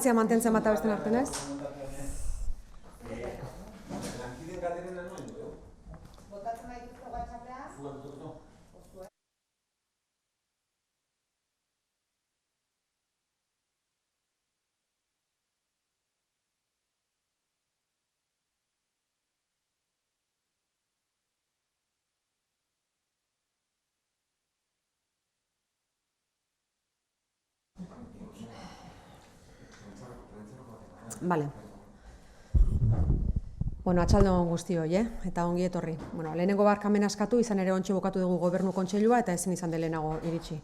Mantentzen bat abesten arten ez? Bale. Bueno, atxaldon guztioi, eta ongi etorri. Bueno, lehenengo barkamen askatu, izan ere ontsi bukatu dugu gobernu kontseilua, eta ezin izan de lehenago iritsi.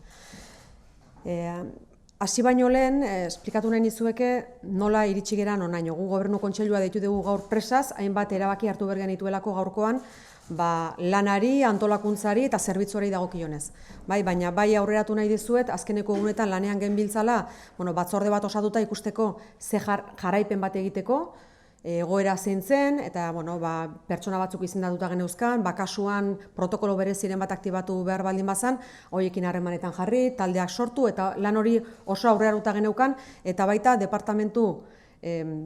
Hasi baino lehen, esplikatu nahi nizueke nola iritsi geran onaino. Gu gobernu kontseilua deitu dugu gaur presaz, hainbat erabaki hartu bergen dituelako gaurkoan, lanari, antolakuntzari eta zerbitzuari dagokionez. Baina bai aurreratu nahi dizuet, azkeneko egunetan lanean genbiltzala, batzorde bat osatuta ikusteko ze jarraipen bat egiteko, egoera zein zen, eta pertsona batzuk izendatuta geneuzkan, kasuan protokolo bereziren bat aktibatu behar baldin bazan, horiekin harremanetan jarri, taldeak sortu, eta lan hori oso aurreraruta geneukan, eta baita departamentu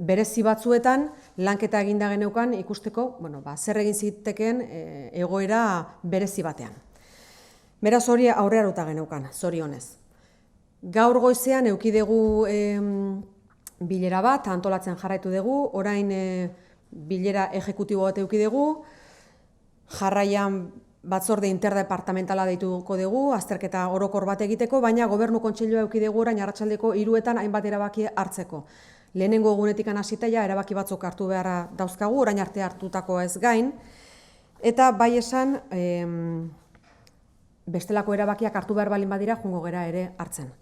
berezi batzuetan lanketa eginda geneukan ikusteko zer egin ziteken egoera berezi batean. Beraz hori aurreraruta geneukan, zorionez. Gaur goizean eukidegu bilera bat, antolatzen jarraitu dugu, orain bilera ejekutibo bat eukidegu, jarraian batzorde interdepartamentala deituko dugu, azterketa orokor bat egiteko, baina gobernu kontseilua eukidegu orain arratsaldeko 3etan hainbat erabaki hartzeko. Lehenengo egunetik hasita erabaki batzuk hartu beharra dauzkagu, orain arte hartutako ez gain, eta bai esan bestelako erabakiak hartu behar balin badira joango gera ere hartzen.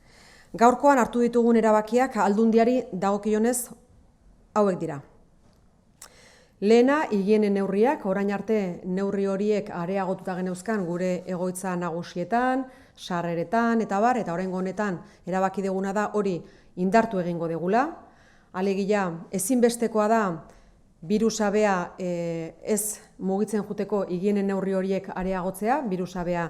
Gaurkoan hartu ditugun erabakiak Aldundiari dagokionez hauek dira. Lehena, higiene neurriak, orain arte neurri horiek areagotuta geneuzkan gure egoitza nagusietan, sarreretan eta bar, eta oraingo honetan erabaki deguna da hori indartu egingo degula. Alegia, ezinbestekoa da birusabea ez mugitzen juteko higiene neurri horiek areagotzea, birusabea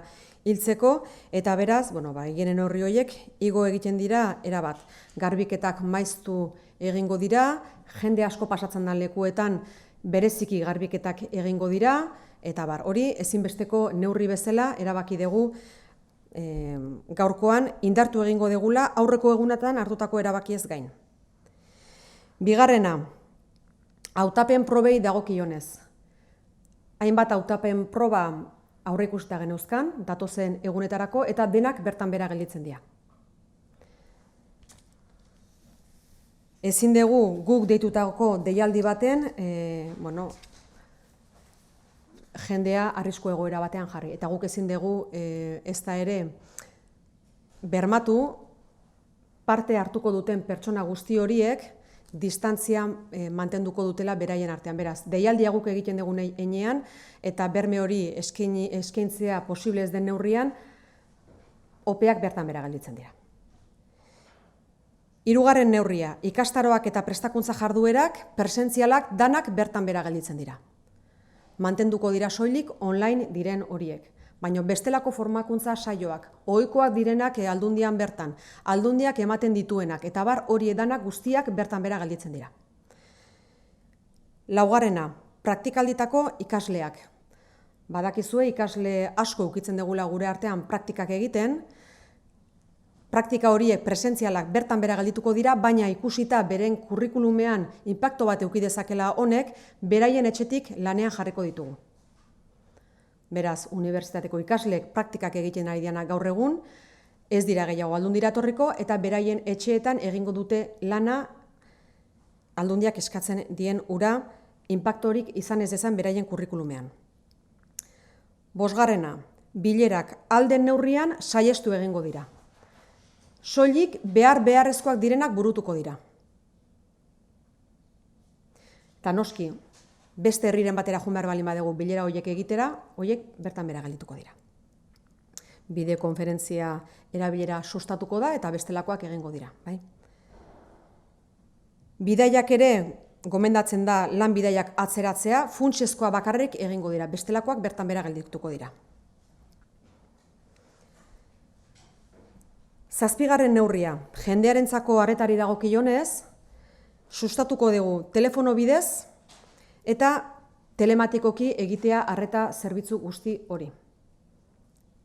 hiltzeko, eta beraz, higiene neurri horiek igo egiten dira erabat. Garbiketak maiztu egingo dira, jende asko pasatzen da lekuetan bereziki garbiketak egingo dira, eta hori ezinbesteko neurri bezala erabaki dugu gaurkoan indartu egingo degula aurreko egunetan hartutako erabaki ez gain. Bigarrena, hautapen probei dagokionez. Hainbat hautapen proba aurreikusita geneuzkan, datozen egunetarako, eta denak bertan bera gelditzen dira. Ezin dugu guk deitutako deialdi baten, jendea arrisku egoera batean jarri. Eta guk ezin dugu ez da ere bermatu parte hartuko duten pertsona guzti horiek distantzia mantenduko dutela beraien artean. Beraz, deialdia guk egiten dugun heinean, eta berme hori eskaintzea posible ez den neurrian, opeak bertan bera gelditzen dira. Hirugarren neurria, ikastaroak eta prestakuntza jarduerak, presentzialak danak bertan bera gelditzen dira. Mantenduko dira soilik online diren horiek. Baina bestelako formakuntza saioak, ohikoak direnak Aldundian bertan, Aldundiak ematen dituenak, eta hori edanak guztiak bertan bera gelditzen dira. Laugarrena, praktikalditako ikasleak. Badakizue ikasle asko ukitzen dugula gure artean praktikak egiten, praktika horiek presentzialak bertan bera geldituko dira, baina ikusita beren kurrikulumean inpakto bat eduki dezakela honek, beraien etxetik lanean jarriko ditugu. Beraz, unibertsitateko ikasleek praktikak egiten ari diana gaur egun, ez dira gehiago Aldundira etorriko, eta beraien etxeetan egingo dute lana Aldundiak eskatzen dien ura, inpaktorik izan ez dezan beraien kurrikulumean. Bosgarrena, bilerak alden neurrian saiestu egingo dira. Soilik beharrezkoak direnak burutuko dira. Eta noski, beste herriren batera joan behar balin badegu bilera horiek egitera, horiek bertan bera geldituko dira. Bideokonferentzia erabilera sustatuko da eta bestelakoak egingo dira. Bidaiak ere, gomendatzen da lan bidaiak atzeratzea, funtsezkoa bakarrik egingo dira, bestelakoak bertan bera geldituko dira. Zazpigarren neurria, jendearentzako arretari dagokionez, sustatuko dugu telefono bidez eta telematikoki egitea arreta zerbitzu guzti hori.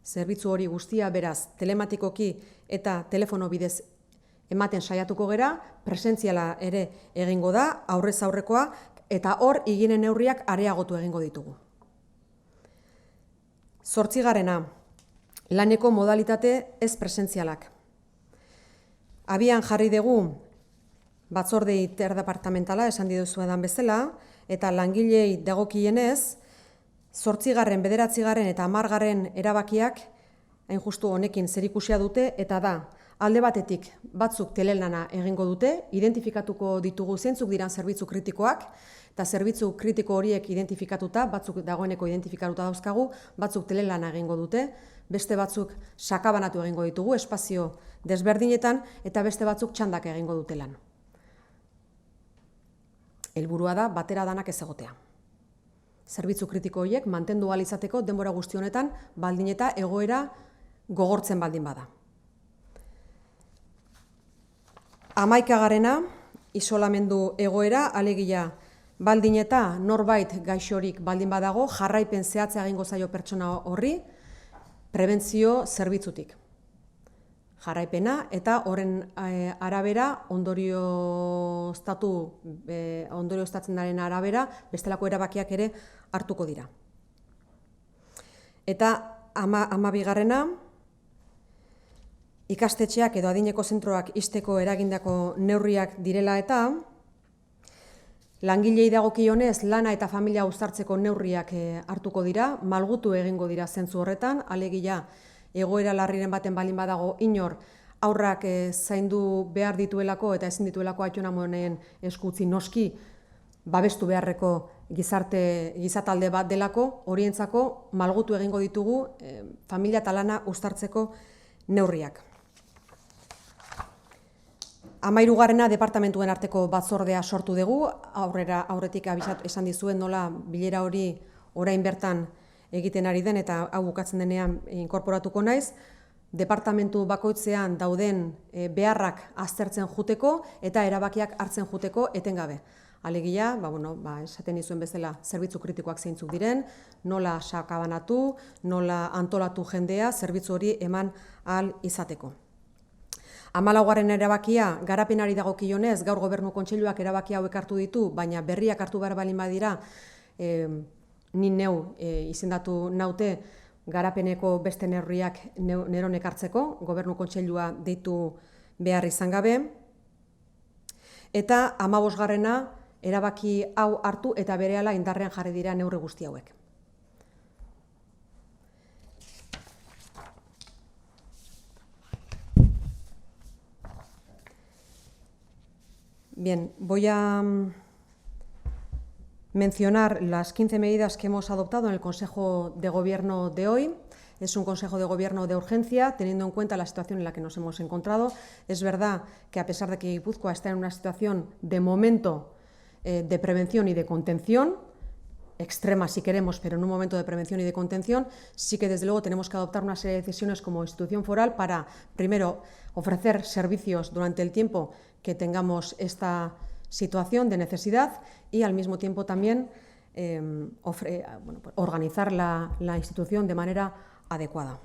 Zerbitzu hori guztia beraz telematikoki eta telefono bidez ematen saiatuko gera, presentziala ere egingo da, aurrez aurrekoa, eta hor higiene neurriak areagotu egingo ditugu. 8. Laneko modalitate ez presentzialak. Abian jarri dugu batzorde interdepartamentala, esan dizuedan bezala, eta langilei dagokienez, 8., 9. eta 10. erabakiak hain justu honekin zerikusia dute, eta da, alde batetik batzuk telelana egingo dute, identifikatuko ditugu zeintzuk diran zerbitzu kritikoak, eta zerbitzu kritiko horiek identifikatuta, batzuk dagoeneko identifikatuta dauzkagu, batzuk telelana egingo dute, beste batzuk sakabanatu egingo ditugu, espazio desberdinetan, eta beste batzuk txandak egingo dute lan. Helburua da batera danak ez egotea. Zerbitzu kritiko horiek mantendu ahal izateko denbora guzti honetan baldin eta egoera gogortzen baldin bada. 11. Isolamendu egoera, alegia baldin eta norbait gaixorik baldin badago, jarraipen zehatza egingo zaio pertsona horri, prebentzio zerbitzutik. Jarraipena eta horren arabera, ondorioztatzen daren arabera, bestelako erabakiak ere hartuko dira. Eta 12. Ikastetxeak edo adineko zentroak ixteko eragindako neurriak direla eta langilei dagokionez lana eta familia uztartzeko neurriak hartuko dira, malgutu egingo dira zentzu horretan, alegia egoera larriren baten baldin badago inor aurrak zaindu behar dituelako eta ezin dituelako aitonamonen eskutzi noski babestu beharreko gizatalde bat delako, horientzako malgutu egingo ditugu familia eta lana uztartzeko neurriak. 13. Departamentuen arteko batzordea sortu dugu, aurretik esan dizuen nola bilera hori orain bertan egiten ari den eta hau bukatzen denean inkorporatuko naiz, departamentu bakoitzean dauden beharrak aztertzen juteko eta erabakiak hartzen juteko etengabe. Alegia, esaten dizuen bezala zerbitzu kritikoak zeintzuk diren, nola sakabanatu, nola antolatu jendea, zerbitzu hori eman ahal izateko. 14. erabakia, garapenari dagokionez, gaur Gobernu Kontseiluak erabaki hauek hartu ditu, baina berriak hartu behar balin badira, ni neu izendatu naute garapeneko beste neurriak neronek hartzeko, Gobernu Kontseilua deitu behar izan gabe. Eta 15. erabaki hau hartu eta berehala indarrean jarri dira neurri guzti hauek. Bien, voy a mencionar las 15 medidas que hemos adoptado en el Consejo de Gobierno de hoy. Es un Consejo de Gobierno de urgencia, teniendo en cuenta la situación en la que nos hemos encontrado. Es verdad que a pesar de que Guipúzcoa está en una situación de momento de prevención y de contención, extrema si queremos, pero en un momento de prevención y de contención, sí que desde luego tenemos que adoptar una serie de decisiones como institución foral para, primero, ofrecer servicios durante el tiempo que tengamos esta situación de necesidad y al mismo tiempo también organizar la institución de manera adecuada.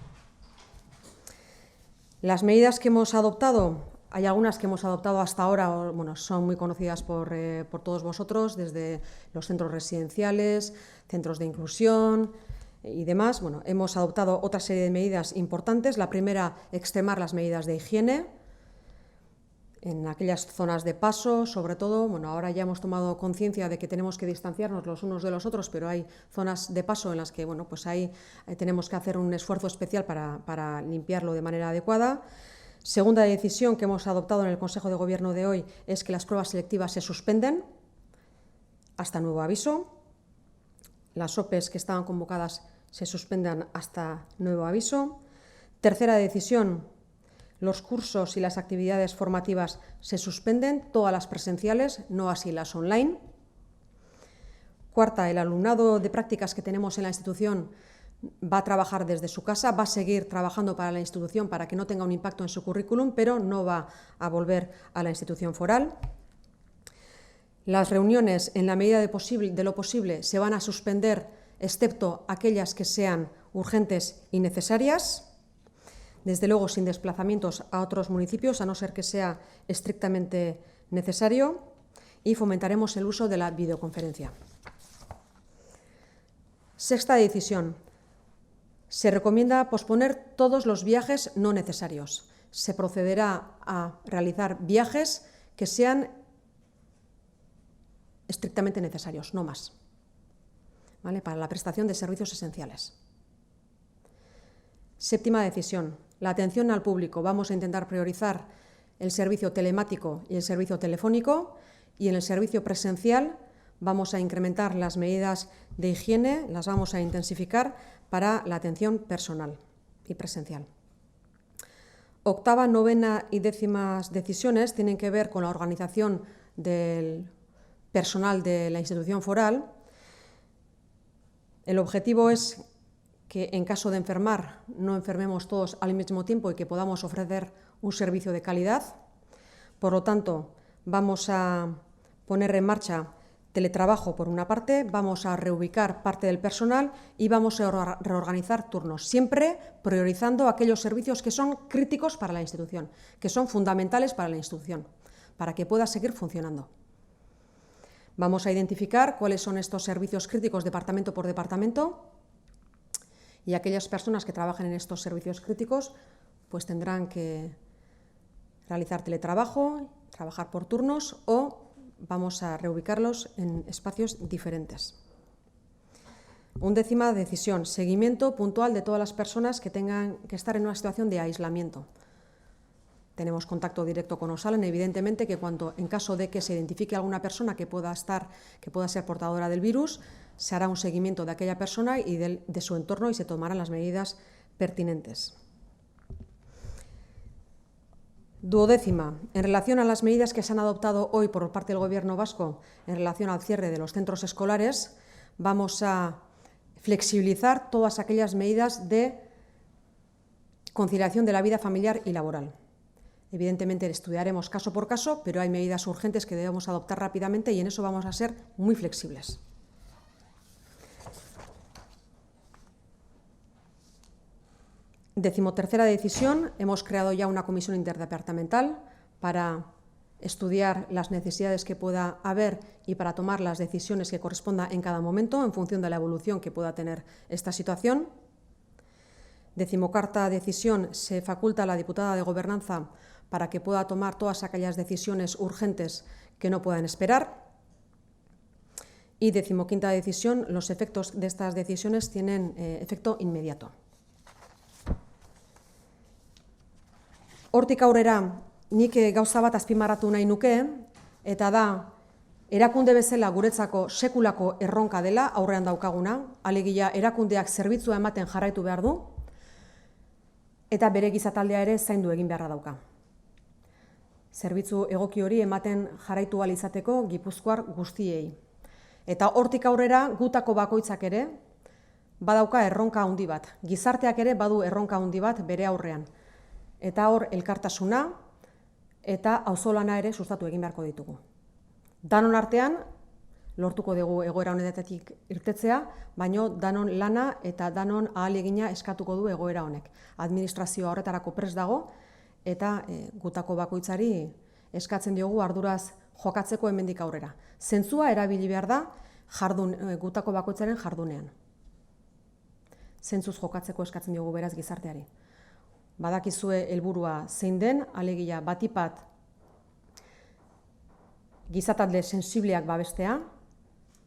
Las medidas que hemos adoptado, hay algunas que hemos adoptado hasta ahora, son muy conocidas por todos vosotros, desde los centros residenciales, centros de inclusión y demás. Hemos adoptado otra serie de medidas importantes. La primera, extremar las medidas de higiene en aquellas zonas de paso, sobre todo. Ahora ya hemos tomado conciencia de que tenemos que distanciarnos los unos de los otros, pero hay zonas de paso en las que ahí tenemos que hacer un esfuerzo especial para limpiarlo de manera adecuada. Segunda decisión que hemos adoptado en el Consejo de Gobierno de hoy es que las pruebas selectivas se suspenden hasta nuevo aviso. Las OPEs que estaban convocadas se suspendan hasta nuevo aviso. Tercera decisión, los cursos y las actividades formativas se suspenden, todas las presenciales, no así las online. Cuarta, el alumnado de prácticas que tenemos en la institución va a trabajar desde su casa, va a seguir trabajando para la institución para que no tenga un impacto en su currículum, pero no va a volver a la institución foral. Las reuniones, en la medida de lo posible, se van a suspender, excepto aquellas que sean urgentes y necesarias, desde luego sin desplazamientos a otros municipios, a no ser que sea estrictamente necesario, y fomentaremos el uso de la videoconferencia. Sexta decisión. Se recomienda posponer todos los viajes no necesarios. Se procederá a realizar viajes que sean estrictamente necesarios, no más, ¿vale? Para la prestación de servicios esenciales. Séptima decisión. La atención al público. Vamos a intentar priorizar el servicio telemático y el servicio telefónico, y en el servicio presencial vamos a incrementar las medidas de higiene, las vamos a intensificar para la atención personal y presencial. Octava, novena y décimas decisiones tienen que ver con la organización del personal de la institución foral. El objetivo es que en caso de enfermar no enfermemos todos al mismo tiempo y que podamos ofrecer un servicio de calidad. Por lo tanto, vamos a poner en marcha teletrabajo por una parte, vamos a reubicar parte del personal y vamos a reorganizar turnos, siempre priorizando aquellos servicios que son críticos para la institución, que son fundamentales para la institución, para que pueda seguir funcionando. Vamos a identificar cuáles son estos servicios críticos departamento por departamento, y aquellas personas que trabajen en estos servicios críticos pues tendrán que realizar teletrabajo, trabajar por turnos, o vamos a reubicarlos en espacios diferentes. Undécima decisión, seguimiento puntual de todas las personas que tengan que estar en una situación de aislamiento. Tenemos contacto directo con Osalan, evidentemente que en caso de que se identifique alguna persona que pueda ser portadora del virus, se hará un seguimiento de aquella persona y de su entorno y se tomarán las medidas pertinentes. Duodécima, en relación a las medidas que se han adoptado hoy por parte del Gobierno vasco en relación al cierre de los centros escolares, vamos a flexibilizar todas aquellas medidas de conciliación de la vida familiar y laboral. Evidentemente estudiaremos caso por caso, pero hay medidas urgentes que debemos adoptar rápidamente y en eso vamos a ser muy flexibles. Decimotercera decisión, hemos creado ya una comisión interdepartamental para estudiar las necesidades que pueda haber y para tomar las decisiones que corresponda en cada momento en función de la evolución que pueda tener esta situación. Decimocuarta decisión, se faculta a la diputada de Gobernanza para que pueda tomar todas aquellas decisiones urgentes que no puedan esperar. Y decimoquinta decisión, los efectos de estas decisiones tienen efecto inmediato. Hortik aurrera, nik gauza bat azpimarratu nahi nuke, eta da, erakunde bezala guretzako sekulako erronka dela aurrean daukaguna, alegia erakundeak zerbitzua ematen jarraitu behar du, eta bere gizataldea ere zaindu egin beharra dauka. Zerbitzu egoki hori ematen jarraitu ahal izateko gipuzkoar guztiei. Eta hortik aurrera gutako bakoitzak ere badauka erronka handi bat. Gizarteak ere badu erronka handi bat bere aurrean. Eta hor elkartasuna eta auzolana ere sustatu egin beharko ditugu. Danon artean lortuko dugu egoera honetatik irtetzea, baino danon lana eta danon ahalegina eskatuko du egoera honek. Administrazioa horretarako prest dago eta gutako bakoitzari eskatzen diogu arduraz jokatzeko hemendik aurrera. Zentzua erabili behar da gutako bakoitzaren jardunean. Zentzuz jokatzeko eskatzen diogu beraz gizarteari. Badakizue helburua zein den, alegia batipat gizatalde sensibleak babestea,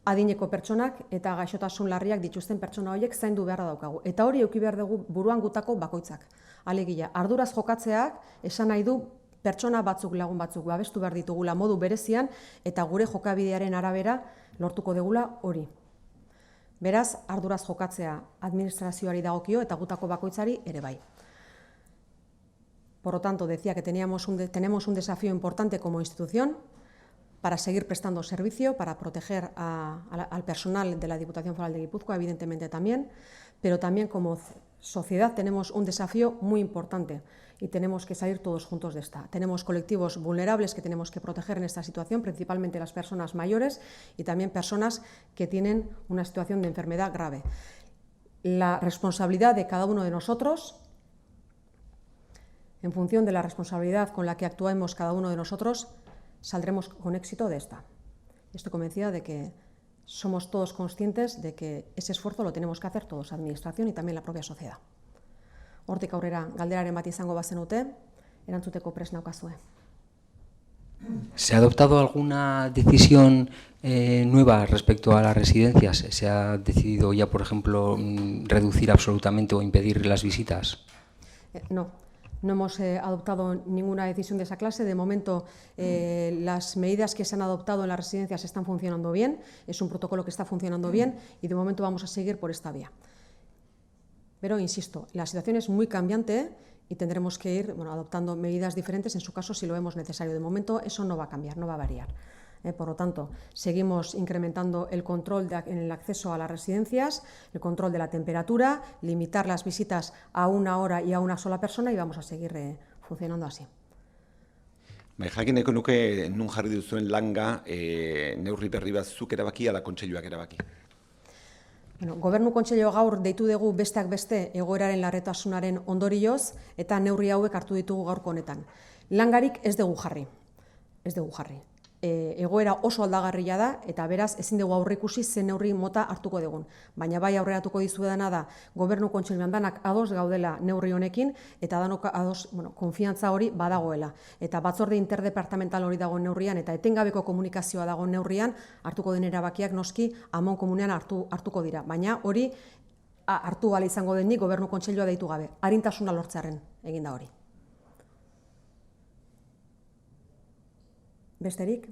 adineko pertsonak eta gaixotasun larriak dituzten pertsona horiek zaindu beharra daukagu. Eta hori eduki behar dugu buruan gutako bakoitzak. Alegia, arduraz jokatzeak esan nahi du pertsona batzuk, lagun batzuk babestu behar ditugula modu berezian eta gure jokabidearen arabera lortuko degula hori. Beraz, arduraz jokatzea administrazioari dagokio eta gutako bakoitzari ere bai. Por lo tanto, decía que tenemos un desafío importante como institución para seguir prestando servicio, para proteger al personal de la Diputación Foral de Guipúzcoa, evidentemente también, pero también como sociedad tenemos un desafío muy importante y tenemos que salir todos juntos de esta. Tenemos colectivos vulnerables que tenemos que proteger en esta situación, principalmente las personas mayores y también personas que tienen una situación de enfermedad grave. La responsabilidad de cada uno de nosotros, en función de la responsabilidad con la que actuemos cada uno de nosotros, saldremos con éxito de esta. Estoy convencida de que somos todos conscientes de que ese esfuerzo lo tenemos que hacer todos, administración y también la propia sociedad. Hortik aurrera galderaren bat izango bazenute, erantzuteko prest naukazue. ¿Se ha adoptado alguna decisión nueva respecto a las residencias? ¿Se ha decidido ya, por ejemplo, reducir absolutamente o impedir las visitas? No hemos adoptado ninguna decisión de esa clase. De momento, las medidas que se han adoptado en las residencias están funcionando bien, es un protocolo que está funcionando bien y de momento vamos a seguir por esta vía. Pero, insisto, la situación es muy cambiante y tendremos que ir adoptando medidas diferentes en su caso si lo vemos necesario. De momento eso no va a cambiar, no va a variar. Por lo tanto, seguimos incrementando el control en el acceso a las residencias, el control de la temperatura, limitar las visitas a una hora y a una sola persona y vamos a seguir funcionando así. Jakin nahiko nuke nun jarri duzuen langa neurri berri bat zuk erabaki ala kontseiluak erabaki? Gobernu Kontseilua gaur deitu dugu besteak beste egoeraren larritasunaren ondorioz eta neurri hauek hartu ditugu gaurko honetan. Langarik ez dugu jarri. Egoera oso aldagarria da eta beraz ezin dugu aurreikusi zen neurri mota hartuko dugun. Baina bai aurreratuko dizuedana da Gobernu Kontseiluan danak ados gaudela neurri honekin eta danok ados, konfiantza hori badagoela. Eta batzorde interdepartamental hori dago neurrian eta etengabeko komunikazioa dago neurrian hartuko den erabakiak noski amon komunean hartuko dira. Baina hori hartu bala izango denik Gobernu Kontseilua deitu gabe. Arintasuna lortzearen egin da hori. Besterik?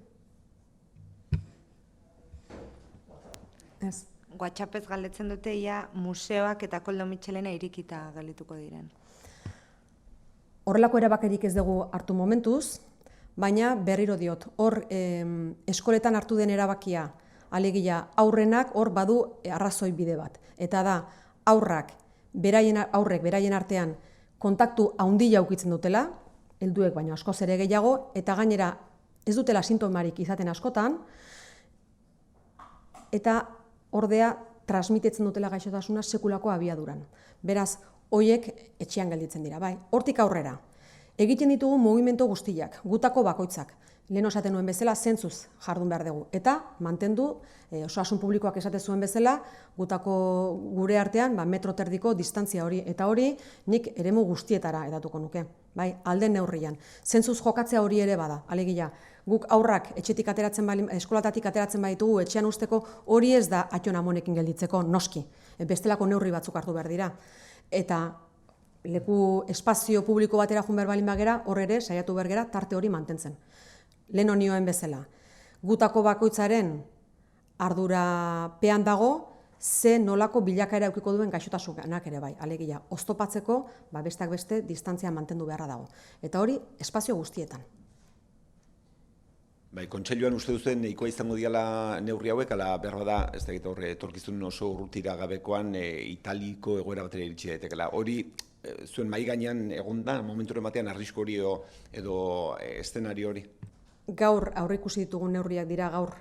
Ez. WhatsAppez galdetzen dute ia museoak eta Koldo Mitxelena irikita galituko diren. Horrelako erabakerik ez dugu hartu momentuz, baina berriro diot, hor eskoletan hartu den erabakia, alegia aurrenak hor badu arrazoi bide bat. Eta da, aurrek beraien artean kontaktu handia ukitzen dutela, helduek baino askoz ere gehiago, eta gainera ez dutela sintomarik izaten askotan, eta ordea transmitetzen dutela gaixotasuna sekulako abiaduran. Beraz, hoiek etxean gelditzen dira, bai. Hortik aurrera, egiten ditugu mugimendu guztiak, gutako bakoitzak. Lehen esaten nuen bezala, zentzuz jardun behar dugu. Eta mantendu, osasun publikoak esate zuen bezala, gutako gure artean metro terdiko distantzia hori. Eta hori nik eremu guztietara edatuko nuke, bai, alden neurrian. Zentzuz jokatzea hori ere bada, alegia. Guk aurrak eskolatatik ateratzen baditugu etxean usteko hori ez da atxon amonekin gelditzeko noski. Bestelako neurri batzuk hartu behar dira. Eta leku espazio publiko batera joan behar balin bagera, hor ere saiatu behar gera tarte hori mantentzen. Lehen honioen bezala, gutako bakoitzaren ardurapean dago, ze nolako bilakaera eukiko duen gaixotasunak ere bai. Alegia, oztopatzeko, besteak beste, distantzia mantendu beharra dago. Eta hori, espazio guztietan. Kontseiluan uste duzuen nahikoa izango diala neurri hauek, ala behar da, ez da horre etorkizun oso urrutira gabekoan italiko egoera batera iritsi daitekela. Hori, zuen mahai gainean egon da, momenturen batean arrisku hori edo eszenario hori? Gaur aurreikusi ditugun neurriak dira gaur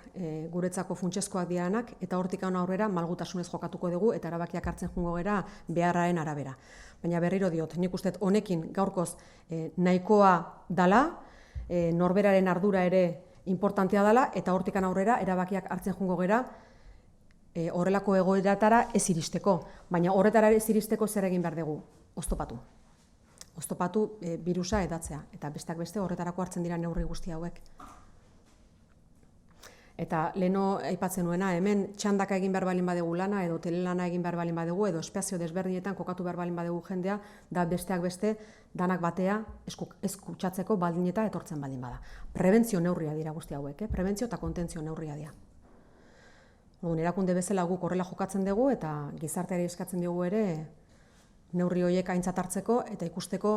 guretzako funtsezkoak diranak eta hortik aurrera malgutasunez jokatuko dugu eta erabakiak hartzen joango gera beharraren arabera. Baina berriro diot, nik uste honekin gaurkoz nahikoa dala, norberaren ardura ere importantea dela eta hortik aurrera erabakiak hartzen joango gera horrelako egoeratara ez iristeko. Baina horretara ez iristeko zer egin behar dugu? Oztopatu. Oztopatu birusa edatzea, eta besteak beste horretarako hartzen dira neurri guzti hauek. Eta leheno aipatzen nuena, hemen txandaka egin behar balin badugu lana, edo telelana egin behar balin badugu, edo espazio desberdinetan kokatu behar balin badugu jendea, da besteak beste danak batea ez kutsatzeko baldin eta etortzen balin bada. Prebentzio neurria dira guzti hauek, prebentzio eta kontentzio neurria dira. Erakunde bezala guk horrela jokatzen dugu, eta gizarteari eskatzen dugu ere, neurri horiek aintzat hartzeko eta ikusteko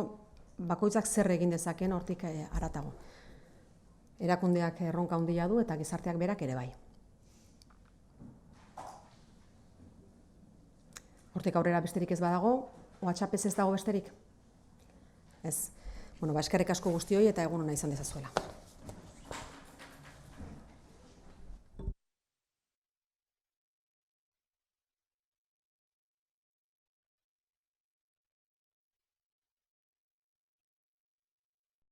bakoitzak zer egin dezakeen hortik haratago. Erakundeak erronka handia du eta gizarteak berak ere bai. Hortik aurrera besterik ez badago, WhatsAppez ez dago besterik? Ez. Bueno, eskerrik asko guztioi eta egun ona izan dezazuela.